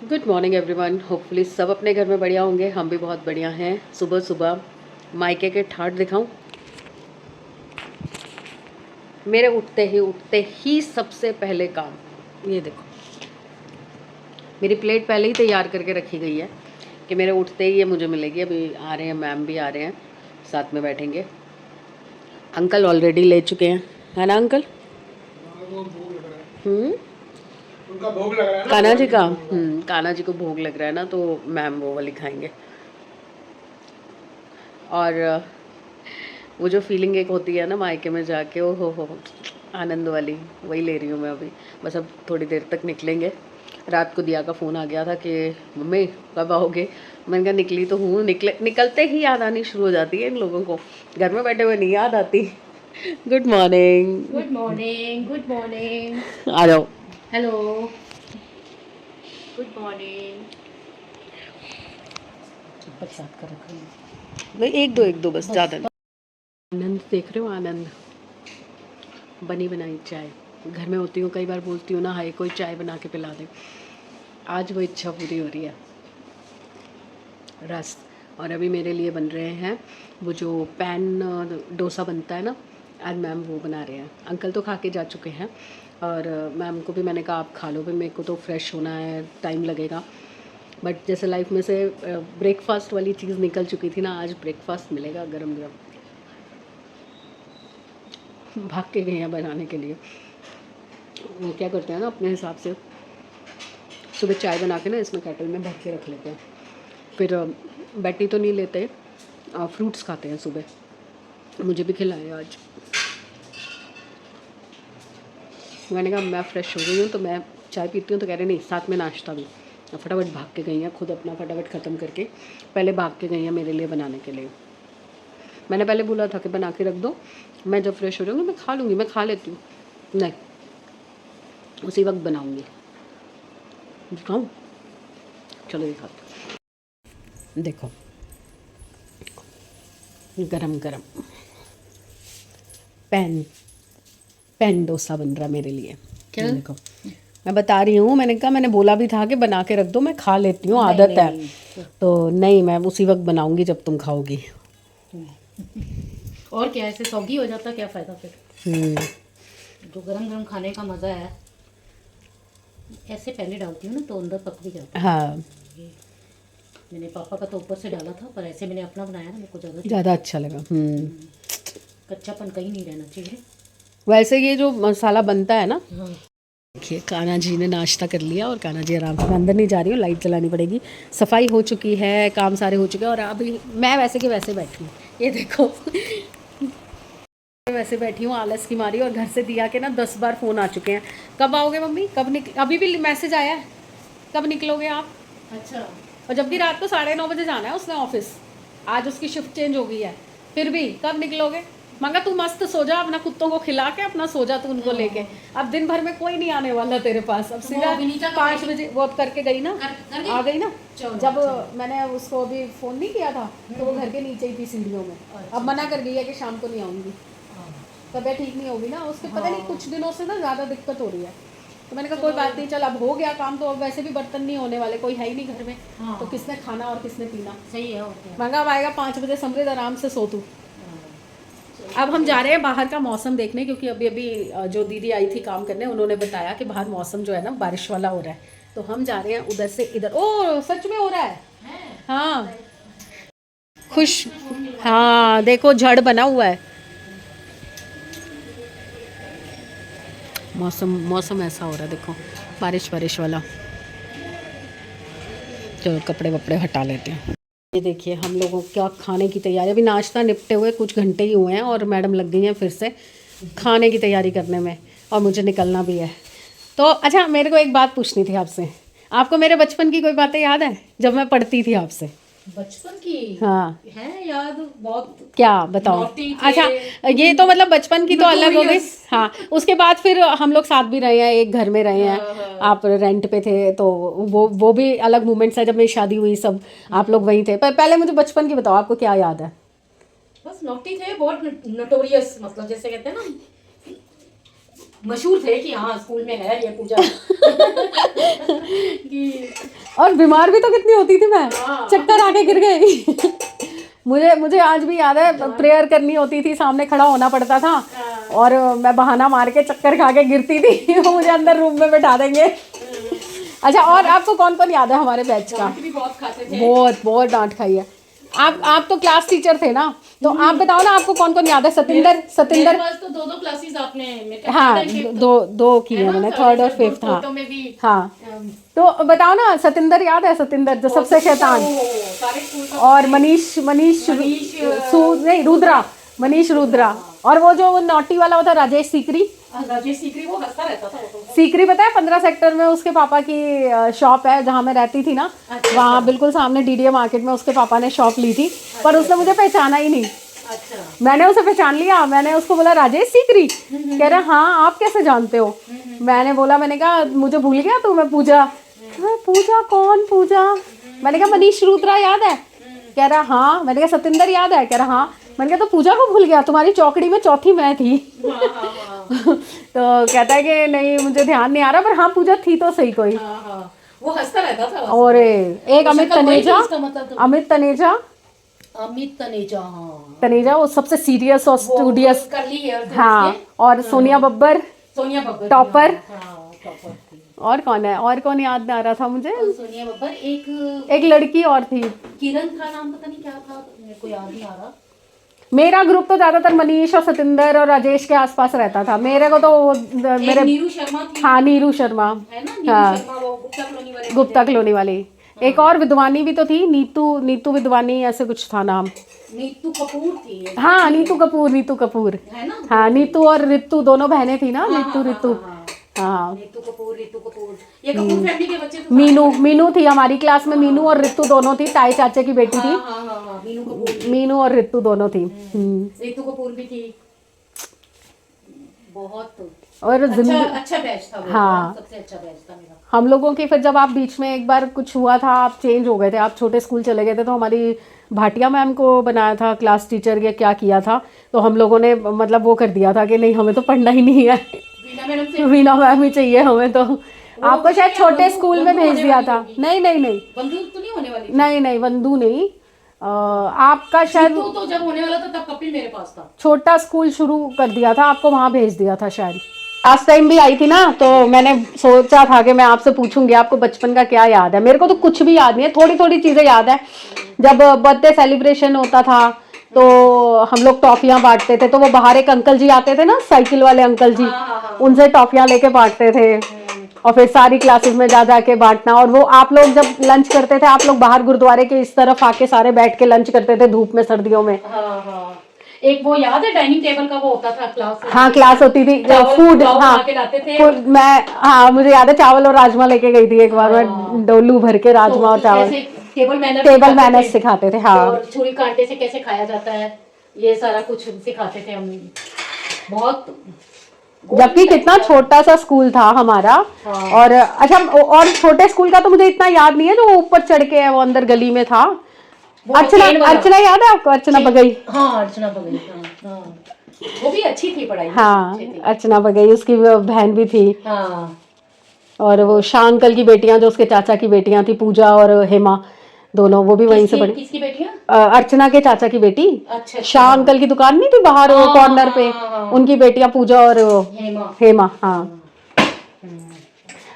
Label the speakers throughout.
Speaker 1: Good morning everyone. Hopefully सब अपने घर में बढ़िया होंगे। हम भी बहुत बढ़िया हैं। सुबह सुबह मायके के ठाट दिखाऊं। मेरे उठते ही सबसे पहले काम ये देखो, मेरी प्लेट पहले ही तैयार करके रखी गई है कि मेरे उठते ही ये मुझे मिलेगी। अभी आ रहे हैं, मैम भी आ रहे हैं, साथ में बैठेंगे। अंकल ऑलरेडी ले चुके हैं, है ना अंकल?
Speaker 2: उनका भोग लग रहा है ना,
Speaker 1: कान्हा जी का। कान्हा जी को भोग लग रहा है ना, तो मैम वो वाली खाएंगे। और वो जो फीलिंग एक होती है ना मायके में जाके, ओ हो आनंद वाली, वही ले रही हूँ मैं अभी। बस अब थोड़ी देर तक निकलेंगे। रात को दिया का फ़ोन आ गया था कि मम्मी कब आओगे। मैंने कहा निकली तो हूँ। निकलते ही याद आनी शुरू हो जाती है इन लोगों को, घर में बैठे हुए नहीं याद आती। Good morning.
Speaker 3: Good morning. Good morning.
Speaker 1: आ जाओ।
Speaker 3: हेलो। Good morning.
Speaker 1: साफ कर रखा है। नहीं, एक दो बस, ज़्यादा नहीं। आनंद देख रहे हो? आनंद बनी बनाई चाय। घर में होती हूँ, कई बार बोलती हूँ ना, हाय कोई चाय बना के पिला दे। आज वो इच्छा पूरी हो रही है। रस। और अभी मेरे लिए बन रहे हैं वो जो पैन डोसा बनता है ना, आज मैम वो बना रहे हैं। अंकल तो खा के जा चुके हैं और मैम को भी मैंने कहा आप खा लो, भी मेरे को तो फ्रेश होना है, टाइम लगेगा। बट जैसे लाइफ में से ब्रेकफास्ट वाली चीज़ निकल चुकी थी ना, आज ब्रेकफास्ट मिलेगा गरम गरम। भाग के गए हैं बनाने के लिए। वो क्या करते हैं ना, अपने हिसाब से सुबह चाय बना के ना इसमें केटल में भर के रख लेते हैं। फिर बैटी तो नहीं लेते, फ्रूट्स खाते हैं सुबह। मुझे भी खिलाए आज। मैंने कहा मैं फ़्रेश हो गई हूँ तो मैं चाय पीती हूँ, तो कह रहे नहीं साथ में नाश्ता भी। फटाफट भाग के गई हैं, खुद अपना फटाफट ख़त्म करके पहले भाग के गई हैं मेरे लिए बनाने के लिए। मैंने पहले बोला था कि बना के रख दो, मैं जब फ्रेश हो जाऊँगी मैं खा लूँगी, मैं खा लेती हूँ। नहीं, उसी वक्त बनाऊँगी। दिखाऊँ? चलो दिखाते। देखो गरम गरम पैन डोसा बन रहा मेरे लिए।
Speaker 3: क्या?
Speaker 1: देखो मैं बता रही हूँ, मैंने कहा, मैंने बोला भी था कि बना के रख दो, मैं खा लेती हूँ, आदत है। तो नहीं, मैं उसी वक्त बनाऊँगी जब तुम खाओगी।
Speaker 3: और क्या, ऐसे सौगी हो जाता, क्या फ़ायदा फिर। जो गरम गरम खाने का मज़ा है, ऐसे पहले डालती हूँ ना तो अंदर पक भी जाता है।
Speaker 1: हाँ,
Speaker 3: मैंने पापा का तो ऊपर से डाला था, पर ऐसे मैंने अपना बनाया ना, मेरे को
Speaker 1: ज़्यादा अच्छा लगा।
Speaker 3: कच्चापन कहीं नहीं रहना चाहिए।
Speaker 1: वैसे ये जो मसाला बनता है ना,
Speaker 3: हाँ।
Speaker 1: देखिए कान्हा जी ने नाश्ता कर लिया और कान्हा जी आराम से, मैं अंदर नहीं जा रही हूँ, लाइट जलानी पड़ेगी। सफाई हो चुकी है, काम सारे हो चुके हैं और अभी मैं वैसे के वैसे बैठी हूँ। ये देखो वैसे बैठी हूँ आलस की मारी। और घर से दिया के ना 10 बार फ़ोन आ चुके हैं, कब आओगे मम्मी, कब अभी भी मैसेज आया है कब निकलोगे आप।
Speaker 3: अच्छा।
Speaker 1: और जबकि रात को 9:30 बजे जाना है उसने ऑफिस, आज उसकी शिफ्ट चेंज हो गई है, फिर भी कब निकलोगे। मगर तू मस्त सो जा, अपना कुत्तों को खिला के अपना सो जा तू उनको लेके। अब दिन भर में कोई नहीं आने वाला तेरे पास। अब सीधा 5 बजे वो अब करके गई ना, आ गई ना। जब मैंने उसको अभी फ़ोन नहीं किया था तो वो घर के नीचे ही थी सीढ़ियों में। अब मना कर गई है कि शाम को नहीं आऊँगी, तबीयत ठीक नहीं होगी ना उसके, पता नहीं कुछ दिनों से ना ज़्यादा दिक्कत हो रही है। तो मैंने कहा कोई बात नहीं, चल अब हो गया काम तो अब वैसे भी बर्तन नहीं होने वाले, कोई है ही नहीं घर में।
Speaker 3: हाँ।
Speaker 1: तो किसने खाना और किसने पीना।
Speaker 3: सही है। और क्या।
Speaker 1: मंगा आएगा 5 बजे, समृद्ध आराम से सो तू। अब हम जा रहे हैं बाहर का मौसम देखने, क्योंकि अभी अभी जो दीदी आई थी काम करने, उन्होंने बताया कि बाहर मौसम जो है ना बारिश वाला हो रहा है, तो हम जा रहे हैं उधर से इधर। ओ सच में हो रहा है। हाँ खुश। हाँ देखो झड़ बना हुआ है। मौसम ऐसा हो रहा है, देखो बारिश वाला। तो कपड़े वपड़े हटा लेते हैं। ये देखिए हम लोगों क्या खाने की तैयारी, अभी नाश्ता निपटे हुए कुछ घंटे ही हुए हैं और मैडम लग गई हैं फिर से खाने की तैयारी करने में, और मुझे निकलना भी है। तो अच्छा, मेरे को एक बात पूछनी थी आपसे। आपको मेरे बचपन की कोई बातें याद है जब मैं पढ़ती थी आपसे?
Speaker 3: बचपन की?
Speaker 1: हाँ
Speaker 3: है याद बहुत।
Speaker 1: क्या बताओ? अच्छा, ये तो मतलब बचपन की तो अलग हो गई। हाँ, उसके बाद फिर हम लोग साथ भी रहे हैं, एक घर में रहे हैं। आप रेंट पे थे तो वो भी अलग मोमेंट्स है। जब मेरी शादी हुई सब आप लोग वहीं थे। पर पहले मुझे बचपन की बताओ, आपको क्या याद है?
Speaker 3: बस नोटी थे, बहुत नोटोरियस, मतलब जैसे कहते हैं ना, मशहूर थे कि हाँ स्कूल में है ये पूजा कि
Speaker 1: और बीमार भी तो कितनी होती थी मैं, चक्कर आके गिर गई। मुझे आज भी याद है, प्रेयर करनी होती थी, सामने खड़ा होना पड़ता था और मैं बहाना मार के चक्कर खा के गिरती थी। वो मुझे अंदर रूम में बैठा देंगे। अच्छा, और आपको कौन कौन याद है हमारे बैच का?
Speaker 3: भी बहुत खाते थे।
Speaker 1: बहुत डांट खाई है। आप तो क्लास टीचर थे ना, तो आप बताओ ना, आपको कौन कौन याद है? सतिंदर
Speaker 3: मेरे पास तो 2 क्लासेस आपने, मेरे ख्याल
Speaker 1: हाँ,
Speaker 3: से
Speaker 1: दो की है मैंने, थर्ड और फिफ्थ। हाँ
Speaker 3: फोटो में भी
Speaker 1: हाँ, तो बताओ ना, सतिंदर याद है? सतिंदर जो सबसे शैतान,
Speaker 3: सारे स्कूल का।
Speaker 1: और मनीष रुद्रा, मनीष रुद्रा, और वो जो नॉटी वाला होता राजेश सीकरी।
Speaker 3: राजेश सीकरी, वो हंसता रहता था। वो तो
Speaker 1: सीकरी पता है, 15 सेक्टर में उसके पापा की शॉप है, जहाँ मैं रहती थी ना, वहाँ बिल्कुल सामने डीडीए मार्केट में उसके पापा ने शॉप ली थी, पर उसने मुझे पहचाना ही नहीं।
Speaker 3: अच्छा,
Speaker 1: मैंने उसे पहचान लिया, मैंने उसको बोला राजेश सीकरी, कह रहा हाँ आप कैसे जानते हो? मैंने कहा मुझे भूल गया तू, मैं पूजा। पूजा कौन? पूजा। मैंने कहा मनीष रुद्रा याद है? कह रहा हाँ। मैंने कहा सतिंदर याद है? कह रहा हाँ। मैंने कहा तो पूजा को भूल गया, तुम्हारी चौकड़ी में चौथी मैं थी। तो कहता है कि नहीं मुझे ध्यान नहीं आ रहा, पर हाँ पूजा थी तो सही कोई।
Speaker 3: वो हंसता रहता था।
Speaker 1: और एक अमित तनेजा, अमित तनेजा, तनेजा वो सबसे सीरियस और स्टूडियस। हाँ, और सोनिया बब्बर टॉपर। और कौन है? और कौन याद आ रहा था मुझे?
Speaker 3: सोनिया बब्बर,
Speaker 1: एक लड़की और थी,
Speaker 3: किरण था नाम, पता नहीं क्या था, मेरे को याद नहीं आ रहा।
Speaker 1: मेरा ग्रुप तो ज्यादातर मनीष और सतिंदर और राजेश के आसपास रहता था। मेरे को तो मेरे
Speaker 3: नीरू शर्मा थी।
Speaker 1: हाँ, नीरू शर्मा
Speaker 3: है ना, नीरू
Speaker 1: हाँ,
Speaker 3: शर्मा, वो गुप्ता कॉलोनी वाले।
Speaker 1: गुप्ता कॉलोनी वाली। एक और विद्वानी भी तो थी, नीतू विद्वानी, ऐसे कुछ था नाम।
Speaker 3: नीतू कपूर थी।
Speaker 1: हाँ, नीतू कपूर
Speaker 3: है ना।
Speaker 1: हाँ, नीतू और रितु दोनों बहनें थी ना, रितु। हाँ,
Speaker 3: नीतू कपूर, ये कपूर फैमिली के बच्चे तो।
Speaker 1: मीनू थी हमारी क्लास में, मीनू और रितु दोनों थी, ताई चाचे की बेटी थी।
Speaker 3: मीनू कपूर,
Speaker 1: मीनू और रितु दोनों थी।
Speaker 3: नीतू कपूर भी थी। बहुत
Speaker 1: और
Speaker 3: अच्छा बैच था वो।
Speaker 1: हाँ,
Speaker 3: सबसे अच्छा बैच था मेरा।
Speaker 1: हम लोगों की। फिर जब आप बीच में एक बार कुछ हुआ था, आप चेंज हो गए थे, आप छोटे स्कूल चले गए थे, तो हमारी भाटिया मैम को बनाया था क्लास टीचर, या क्या किया था, तो हम लोगों ने मतलब वो कर दिया था कि नहीं हमें तो पढ़ना ही नहीं है, वीणा मैम ही चाहिए हमें। तो आपको शायद छोटे स्कूल में भेज दिया था। नहीं,
Speaker 3: बंदूक तो नहीं होने वाली।
Speaker 1: नहीं, वंदू नहीं, आपका शायद
Speaker 3: तो जब होने वाला था तब कपिल मेरे पास था।
Speaker 1: छोटा स्कूल शुरू कर दिया था, आपको वहाँ भेज दिया था शायद। लास्ट टाइम भी आई थी ना, तो मैंने सोचा था कि मैं आपसे पूछूंगी आपको बचपन का क्या याद है। मेरे को तो कुछ भी याद नहीं है, थोड़ी थोड़ी चीजें याद है। जब बर्थडे सेलिब्रेशन होता था तो हम लोग टॉफियां बांटते थे, तो वो बाहर एक अंकल जी आते थे ना, साइकिल वाले अंकल जी, उनसे टॉफियां लेके बांटते थे, और फिर सारी क्लासेस में जा के बांटना। और वो आप लोग जब लंच करते थे, आप लोग बाहर गुरुद्वारे के इस तरफ आके सारे बैठ के लंच करते थे धूप में, सर्दियों में।
Speaker 3: एक वो याद है डाइनिंग टेबल का वो होता था क्लास।
Speaker 1: हाँ, क्लास होती थी, फूड। हाँ, मैं हाँ मुझे याद है, चावल और राजमा लेके गई थी एक बार मैं, डोलू भर के राजमा और चावल।
Speaker 3: टेबल
Speaker 1: मैनर्स सिखाते थे। हाँ,
Speaker 3: और छुरी कांटे से कैसे खाया जाता है, ये सारा कुछ सिखाते थे हम। बहुत,
Speaker 1: जबकि कितना छोटा सा स्कूल था हमारा। और अच्छा, और छोटे स्कूल का तो मुझे इतना याद नहीं है, जो ऊपर चढ़ के है वो अंदर गली में था। अर्चना याद है आपको? अर्चना बगई।
Speaker 3: हाँ, अर्चना बगई। हाँ, वो भी अच्छी थी पढ़ाई।
Speaker 1: हाँ, अर्चना बगई, उसकी बहन भी थी।
Speaker 3: हाँ,
Speaker 1: और वो शाह अंकल की बेटियां, जो उसके चाचा की बेटियां थी, पूजा और हेमा, दोनों, वो भी वहीं से पढ़ी।
Speaker 3: किसकी बेटियां?
Speaker 1: अर्चना के चाचा की बेटी।
Speaker 3: अच्छा,
Speaker 1: शाह अंकल की दुकान नहीं थी बाहर कॉर्नर पे, उनकी बेटियां पूजा और हेमा। हाँ,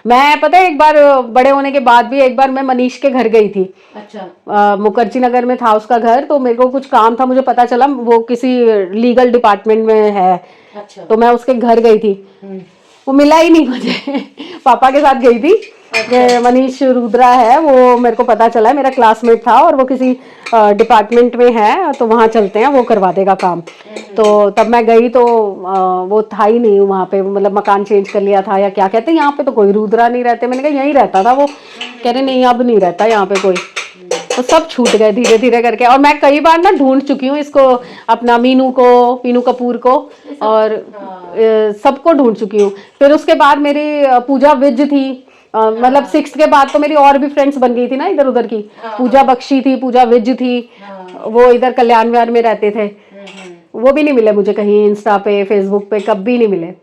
Speaker 1: मैं पता है एक बार बड़े होने के बाद भी एक बार मैं मनीष के घर गई थी।
Speaker 3: अच्छा।
Speaker 1: मुखर्जी नगर में था उसका घर, तो मेरे को कुछ काम था, मुझे पता चला वो किसी लीगल डिपार्टमेंट में है।
Speaker 3: अच्छा। तो
Speaker 1: मैं उसके घर गई थी, वो मिला ही नहीं मुझे। पापा के साथ गई थी। अच्छा। मनीष रुद्रा है वो, मेरे को पता चला, मेरा क्लासमेट था और वो किसी डिपार्टमेंट में है, तो वहाँ चलते हैं, वो करवा देगा काम। तो तब मैं गई तो वो था ही नहीं वहाँ पे, मतलब मकान चेंज कर लिया था या क्या कहते हैं, यहाँ पे तो कोई रुद्रा नहीं रहते। मैंने कहा यहीं रहता था वो, कह रहे नहीं अब नहीं रहता यहाँ पे कोई। तो सब छूट गए धीरे धीरे करके। और मैं कई बार ना ढूंढ चुकी हूँ इसको, अपना मीनू कपूर को, और सबको ढूंढ चुकी हूँ। फिर उसके बाद मेरी पूजा विज थी, मतलब 6th के बाद तो मेरी और भी फ्रेंड्स बन गई थी ना इधर उधर की। पूजा बख्शी थी, पूजा विज थी, वो इधर कल्याण विहार में रहते थे। वो भी नहीं मिले मुझे कहीं, इंस्टा पे फेसबुक पे कभी नहीं मिले।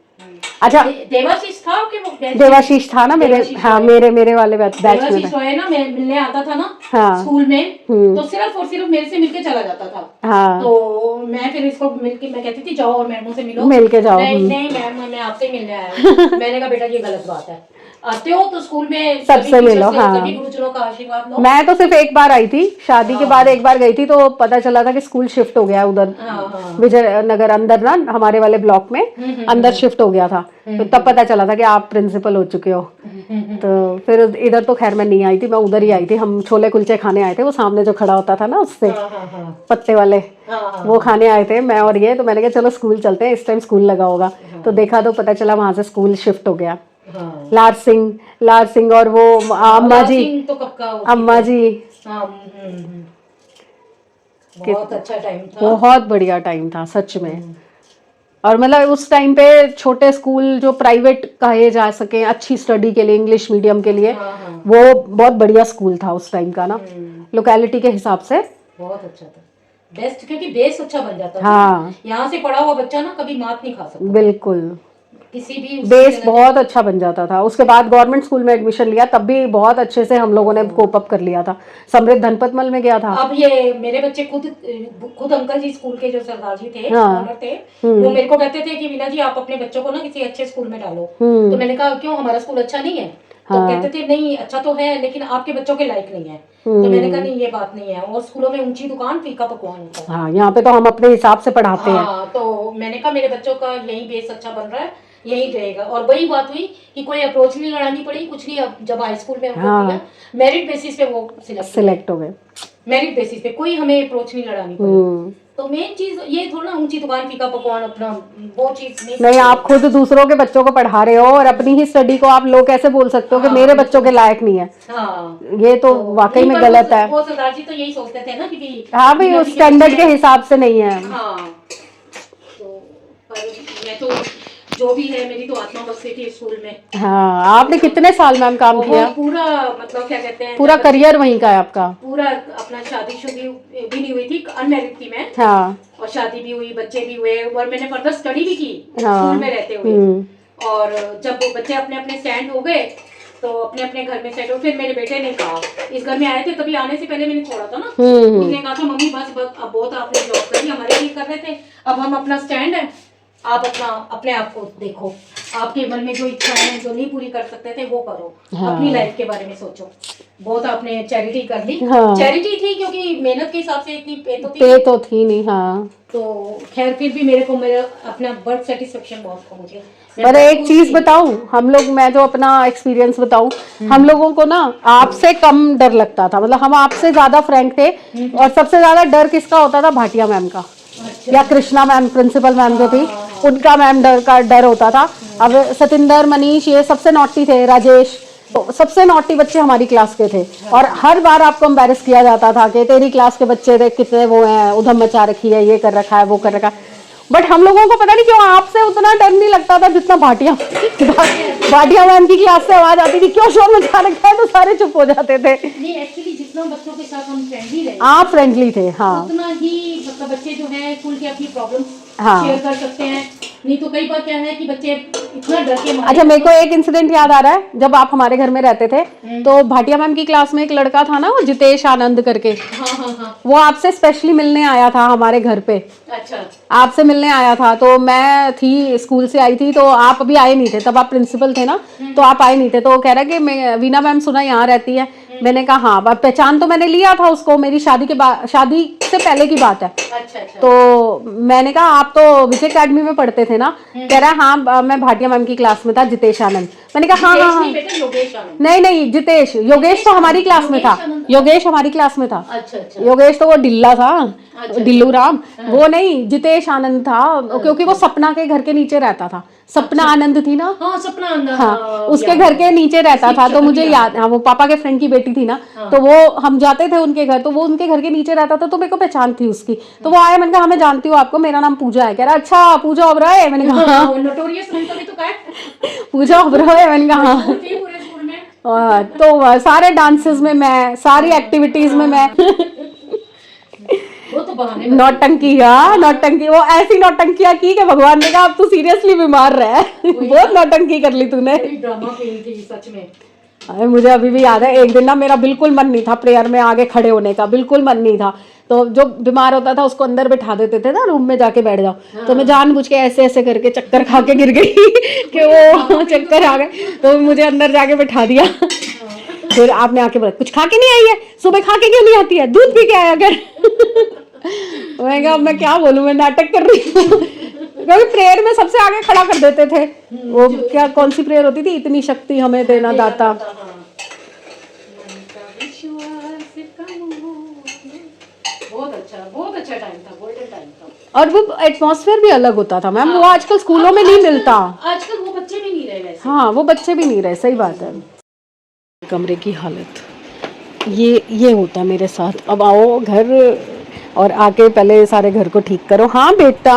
Speaker 1: अच्छा
Speaker 3: देवाशीष था कि वो
Speaker 1: देवाशीष था ना मेरे,
Speaker 3: देवाशीष
Speaker 1: हाँ मेरे वाले बैच में
Speaker 3: देवाशीष जो है ना, मैं मिलने आता था ना
Speaker 1: हाँ।
Speaker 3: स्कूल में, तो सिर्फ और सिर्फ मेरे से मिलके चला जाता था।
Speaker 1: हाँ।
Speaker 3: तो मैं फिर इसको मिलके मैं कहती थी जाओ और मैडमों से मिलो,
Speaker 1: मिल के जाओ।
Speaker 3: नहीं नहीं मैम मैं आपसे ही मिलने आया हूँ। मैंने कहा बेटा ये गलत बात है, आते हो तो स्कूल में
Speaker 1: सबसे मिलो, हाँ।
Speaker 3: सभी गुरुजनों का आशीर्वाद लो।
Speaker 1: मैं तो सिर्फ एक बार आई थी, शादी के बाद एक बार गई थी, तो पता चला था कि स्कूल शिफ्ट हो गया उधर विजयनगर अंदर ना, हमारे वाले ब्लॉक में अंदर शिफ्ट हो गया था, तो तब पता चला था कि आप प्रिंसिपल हो चुके हो। तो फिर इधर तो खैर मैं नहीं आई थी, मैं उधर ही आई थी। हम छोले कुलचे खाने आए थे, वो सामने जो खड़ा होता था ना उससे पत्ते वाले, वो खाने आए थे मैं और ये। तो मैंने कहा चलो स्कूल चलते हैं, इस टाइम स्कूल लगा होगा। तो देखा तो पता चला वहां से स्कूल शिफ्ट हो गया। लार सिंह और वो अम्मा जी,
Speaker 3: तो कब का
Speaker 1: अम्मा जी।
Speaker 3: बहुत अच्छा टाइम था,
Speaker 1: बहुत बढ़िया टाइम था सच में। और मतलब उस टाइम पे छोटे स्कूल जो प्राइवेट कहे जा सके अच्छी स्टडी के लिए, इंग्लिश मीडियम के लिए, वो बहुत बढ़िया स्कूल था उस टाइम का ना, लोकेलिटी के हिसाब से
Speaker 3: बहुत अच्छा था, बेस्ट, क्योंकि बेस अच्छा बन जाता था।
Speaker 1: हाँ,
Speaker 3: यहाँ से पढ़ा हुआ बच्चा ना कभी मात नहीं खा सकता,
Speaker 1: बिल्कुल
Speaker 3: किसी भी
Speaker 1: बेस बहुत अच्छा बन जाता था। उसके बाद गवर्नमेंट स्कूल में एडमिशन लिया, तब भी बहुत अच्छे से हम लोगों ने कोप अप कर लिया था। समृद्ध धनपतमल में गया था।
Speaker 3: अब ये मेरे बच्चे खुद अंकल जी स्कूल के जो सरदार जी थे,
Speaker 1: हाँ।
Speaker 3: ऑनर थे, वो मेरे को कहते थे कि वीना जी आप अपने बच्चों को ना किसी अच्छे स्कूल में डालो। तो मैंने कहा क्यों, हमारा स्कूल अच्छा नहीं है? तो कहते थे नहीं अच्छा तो है, लेकिन आपके बच्चों के लायक नहीं है। तो मैंने कहा नहीं ये बात नहीं है, और स्कूलों में ऊंची दुकान फीका पकवान होता है।
Speaker 1: हाँ, यहाँ पे तो हम अपने हिसाब से पढ़ाते हैं।
Speaker 3: तो मैंने कहा मेरे बच्चों का यही बेस अच्छा बन रहा है, यही रहेगा। और वही बात हुई कि कोई अप्रोच नहीं लगानी पड़ी, कुछ नहीं। अब जब हाई स्कूल में हमको मेरिट बेसिस पे वो सिलेक्ट हो गए, मेरिट बेसिस पे, कोई हमें अप्रोच नहीं लगानी पड़ी। तो मेन चीज ये थोड़ा ना ऊंची दुकान फीका पकवान अपना वो चीज नहीं।
Speaker 1: आप खुद दूसरों के बच्चों को पढ़ा रहे हो और अपनी ही स्टडी को आप लोग कैसे बोल सकते हो कि मेरे बच्चों के लायक नहीं है? ये तो वाकई में गलत है।
Speaker 3: वो सरदार जी तो यही सोचते थे ना कि
Speaker 1: हाँ भाई, उस स्टैंडर्ड के हिसाब से नहीं है।
Speaker 3: तो पर मैं तो जो भी है, मेरी तो आत्मा बस थी स्कूल में।
Speaker 1: हाँ, आपने कितने साल मैम काम किया?
Speaker 3: पूरा मतलब क्या कहते हैं,
Speaker 1: पूरा करियर वहीं का है आपका?
Speaker 3: पूरा अपना शादी भी नहीं हुई थी, अनमैरिड थी मैं।
Speaker 1: हाँ।
Speaker 3: और शादी भी हुई, बच्चे भी हुए, और मैंने फर्दर स्टडी भी की स्कूल में रहते हुए। और जब वो बच्चे अपने अपने स्टैंड हो गए तो अपने अपने घर में सेट हो, फिर मेरे बेटे ने कहा, इस घर में आए थे तभी, आने से पहले मैंने छोड़ा था ना, उसने कहा था मम्मी बस अब बहुत आपने जॉब करी, हमारे लिए कर रहे थे, अब हम अपना स्टैंड है, आप अपने आप को देखो, आपके मन में जो इच्छाएं हैं जो नहीं पूरी कर सकते थे वो करो। अपनी लाइफ के बारे में सोचो। बहुत आपने चैरिटी कर ली। चैरिटी थी क्योंकि मेहनत के हिसाब से इतनी पे तो थी नहीं। हाँ, तो खैर फिर भी मेरा अपना वर्क सेटिस्फेक्शन बहुत था मुझे।
Speaker 1: पर एक चीज बताऊं, हम लोग, मैं जो अपना एक्सपीरियंस बताऊं, हम लोगों को ना आपसे कम डर लगता था, मतलब हम आपसे ज्यादा फ्रैंक थे। और सबसे ज्यादा डर किसका होता था? भाटिया मैम का। या कृष्णा मैम, प्रिंसिपल मैम जो थी, उनका मैम डर होता था। अब सतिंदर, मनीष, ये सबसे नॉटी थे, राजेश, तो सबसे नॉटी बच्चे हमारी क्लास के थे। और हर बार आपको एम्बैरेस किया जाता था कि तेरी क्लास के बच्चे देख कितने वो हैं, उधम मचा रखी है, ये कर रखा है, वो कर रखा है। बट हम लोगों को पता नहीं क्यों आपसे उतना डर नहीं लगता था जितना भाटिया मैम की क्लास से आवाज आती थी, क्यों शोर मचा रखा है, तो सारे चुप हो जाते थे।
Speaker 3: नहीं, एक्चुअली जितना बच्चों के साथ हम फ्रेंडली रहे,
Speaker 1: आप फ्रेंडली थे, हाँ,
Speaker 3: उतना ही मतलब बच्चे जो हैं स्कूल की अपनी प्रॉब्लम शेयर कर सकते हैं। नहीं तो कई बार क्या है कि बच्चे इतना डर के मारे।
Speaker 1: अच्छा, मेरे को एक इंसिडेंट याद आ रहा है, जब आप हमारे घर में रहते थे तो भाटिया मैम की क्लास में एक लड़का था ना, वो जितेश आनंद करके। हाँ। वो आपसे स्पेशली मिलने आया था हमारे घर पे। अच्छा। आपसे मिलने आया था, तो मैं थी स्कूल से आई थी, तो आप अभी आए नहीं थे, तब आप प्रिंसिपल थे ना, तो आप आए नहीं थे। तो कह रहा कि मैं वीना मैम सुना यहाँ रहती है। मैंने कहा हाँ, पहचान तो मैंने लिया था उसको, मेरी शादी से पहले की बात है। अच्छा। तो मैंने कहा आप तो विजय अकेडमी में पढ़ते थे ना? कह रहा है हाँ, मैं भाटिया मैम की क्लास में था, जितेश आनंद। मैंने कहा हाँ, नहीं जितेश, योगेश तो हमारी क्लास में था, योगेश हमारी क्लास में था। अच्छा। योगेश तो वो ढिल्ला था, ढिल्लू राम, वो नहीं, जितेश आनंद था, क्योंकि वो सपना के घर के नीचे रहता था। सपना आनंद थी ना? हाँ, सपना आनंद। हाँ, उसके घर के नीचे रहता था, तो मुझे याद, हाँ, वो पापा के फ्रेंड की बेटी थी ना, तो वो हम जाते थे उनके घर, तो वो उनके घर के नीचे रहता था, तो मेरे को पहचान थी उसकी। तो वो आया, मैंने कहा मैं जानती हूँ आपको, मेरा नाम पूजा है। कह रहा अच्छा पूजा ओबराय। मैंने कहा पूजा ओबराय। मैंने कहा तो सारे डांसेस में मैं, सारी एक्टिविटीज में मैं।
Speaker 3: वो तो बहाने
Speaker 1: नौटंकी, हाँ नौटंकी, वो ऐसी नौटंकियां की कि भगवान ने कहा अब तू सीरियसली बीमार रह, बहुत नौटंकी कर ली तूने।
Speaker 3: बड़ी ड्रामा क्वीन थी सच में।
Speaker 1: अरे मुझे अभी भी याद है, एक दिन ना मेरा बिल्कुल मन नहीं था प्रेयर में आगे खड़े होने का, बिल्कुल मन नहीं था। तो जो बीमार होता था उसको अंदर बिठा देते थे ना, रूम में जाके बैठ जाओ। तो मैं जानबूझ के ऐसे ऐसे करके चक्कर खा के गिर गई कि वो चक्कर आ गए, तो मुझे अंदर जाके बिठा दिया। फिर आपने आके बोला कुछ खा के नहीं आई है, सुबह खा के क्यों नहीं आती है, दूध पी के आया कर। मैं कहा अब मैं क्या बोलूं, मैं नाटक कर रही हूँ। क्योंकि प्रेयर में सबसे आगे खड़ा कर देते थे। वो क्या कौन सी प्रेयर होती थी, इतनी शक्ति हमें देना दाता।
Speaker 3: बहुत अच्छा टाइम था, गोल्डन टाइम था।
Speaker 1: और वो एटमॉस्फेयर भी अलग होता था मैम, वो आजकल स्कूलों में नहीं मिलता।
Speaker 3: आजकल वो बच्चे भी नहीं रहे वैसे।
Speaker 1: हाँ वो बच्चे भी नहीं रहे, सही बात है। कमरे की हालत ये होता है मेरे साथ। अब आओ घर और आके पहले सारे घर को ठीक करो। हाँ बेटा,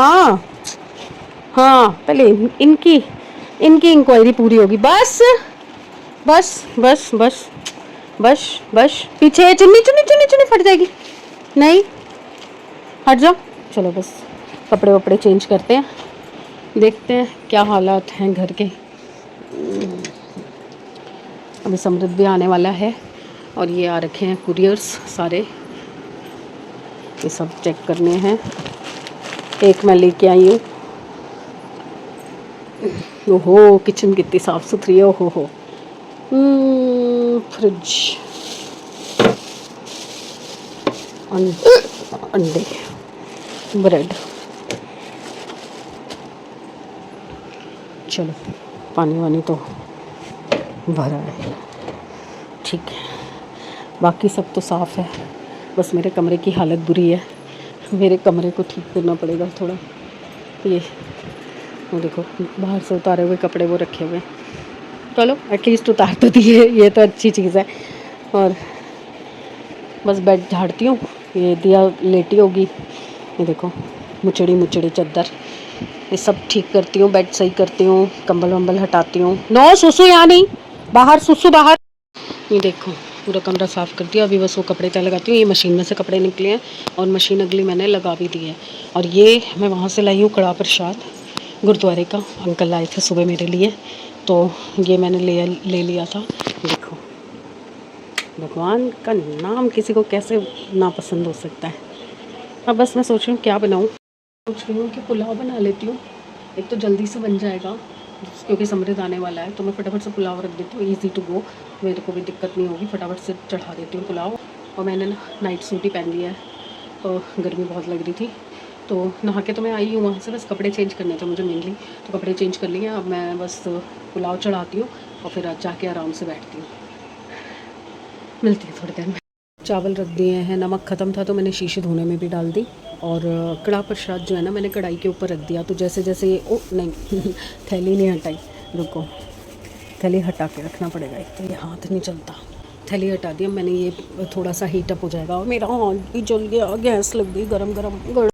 Speaker 1: हाँ पहले इनकी इंक्वायरी पूरी होगी। बस बस बस बस बस बस, पीछे चुन्नी चुन्नी चुन्नी चुन्नी फट जाएगी, नहीं हट जाओ। चलो बस कपड़े वपड़े चेंज करते हैं, देखते हैं क्या हालात हैं घर के। अभी समृद्ध भी आने वाला है और ये आ रखे हैं कुरियर्स सारे, ये सब चेक करने हैं। एक मैं लेके आई हूँ। ओहो किचन कितनी साफ़ सुथरी है, ओहो फ्रिज, अंडे, ब्रेड। चलो पानी वानी तो भरा है, ठीक है, बाकी सब तो साफ़ है। बस मेरे कमरे की हालत बुरी है, मेरे कमरे को ठीक करना पड़ेगा थोड़ा। ये वो देखो बाहर से उतारे हुए कपड़े वो रखे हुए, चलो एटलीस्ट उतार तो दिए, ये तो अच्छी चीज़ है। और बस बेड झाड़ती हूँ, ये दिया लेटी होगी, ये देखो मुचड़ी चद्दर, ये सब ठीक करती हूँ, बेड सही करती हूँ, कंबल वंबल हटाती हूँ। नो सुसु यहाँ नहीं, बाहर सुसु बाहर। ये देखो पूरा कमरा साफ़ कर दिया, अभी बस वो कपड़े तय लगाती हूँ। ये मशीन में से कपड़े निकले हैं और मशीन अगली मैंने लगा भी दी है। और ये मैं वहाँ से लाई हूँ कड़ा प्रसाद गुरुद्वारे का, अंकल लाए थे सुबह मेरे लिए, तो ये मैंने ले लिया था। देखो भगवान का नाम किसी को कैसे नापसंद हो सकता है। अब बस मैं सोच रही हूँ क्या बनाऊँ, सोच रही हूँ कि पुलाव बना लेती हूँ, एक तो जल्दी से बन जाएगा क्योंकि समृद्ध आने वाला है, तो मैं फटाफट से पुलाव रख देती हूँ, ईजी टू गो, मेरे को भी दिक्कत नहीं होगी, फटाफट से चढ़ा देती हूँ पुलाव। और मैंने ना नाइट सूट ही पहन लिया है, तो गर्मी बहुत लग रही थी, तो नहा के तो मैं आई हूँ वहाँ से, बस कपड़े चेंज करने थे मुझे मेनली, तो कपड़े चेंज कर लिए। अब मैं बस पुलाव चढ़ाती हूँ और फिर जाके आराम से बैठती हूँ। मिलती है थोड़ी देर में। चावल रख दिए हैं, नमक ख़त्म था तो मैंने शीशी धोने में भी डाल दी, और कड़ा प्रसाद जो है ना मैंने कढ़ाई के ऊपर रख दिया, तो जैसे जैसे ये ओ नहीं थैली नहीं हटाई, रुको थैली हटा के रखना पड़ेगा, एक तो ये हाथ नहीं चलता। थैली हटा दिया मैंने, ये थोड़ा सा हीट अप हो जाएगा। और मेरा हाथ भी जल गया, गैस लग गई गरम गरम।